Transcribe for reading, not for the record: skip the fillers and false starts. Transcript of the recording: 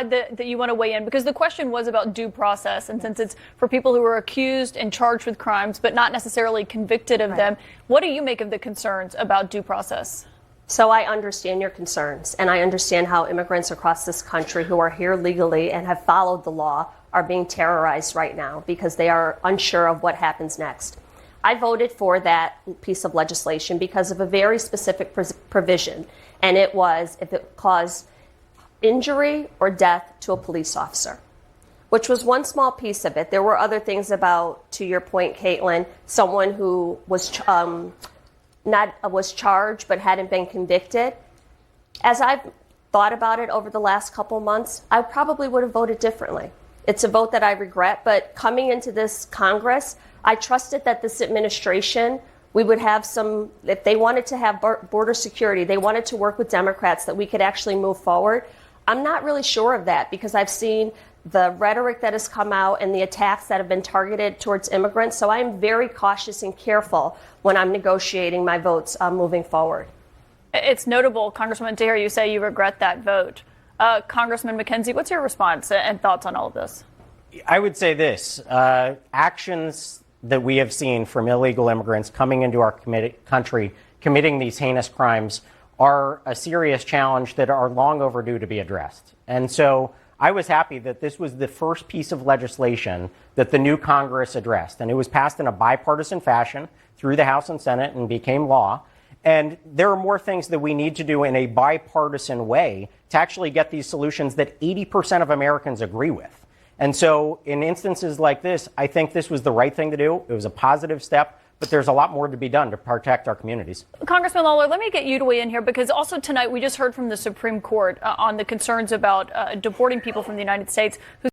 that you want to weigh in, because the question was about due process, and since it's for people who are accused and charged with crimes but not necessarily convicted of them, what do you make of the concerns about due process? So I understand your concerns, and I understand how immigrants across this country who are here legally and have followed the law are being terrorized right now because they are unsure of what happens next. I voted for that piece of legislation because of a very specific provision, and it was if it caused injury or death to a police officer, which was one small piece of it. There were other things about, to your point, Caitlin, someone who was was charged but hadn't been convicted. As I've thought about it over the last couple months, I probably would have voted differently. It's a vote that I regret, but coming into this Congress, I trusted that this administration, we would have some, if they wanted to have border security, they wanted to work with Democrats, that we could actually move forward. I'm not really sure of that because I've seen the rhetoric that has come out and the attacks that have been targeted towards immigrants. So I'm very cautious and careful when I'm negotiating my votes moving forward. It's notable, Congresswoman, to hear you say you regret that vote. Congressman McKenzie, what's your response and thoughts on all of this? I would say this. Actions that we have seen from illegal immigrants coming into our country, committing these heinous crimes, are a serious challenge that are long overdue to be addressed. And so I was happy that this was the first piece of legislation that the new Congress addressed. And it was passed in a bipartisan fashion through the House and Senate and became law. And there are more things that we need to do in a bipartisan way to actually get these solutions that 80% of Americans agree with. And so in instances like this, I think this was the right thing to do. It was a positive step. But there's a lot more to be done to protect our communities. Congressman Lawler, let me get you to weigh in here, because also tonight we just heard from the Supreme Court on the concerns about deporting people from the United States who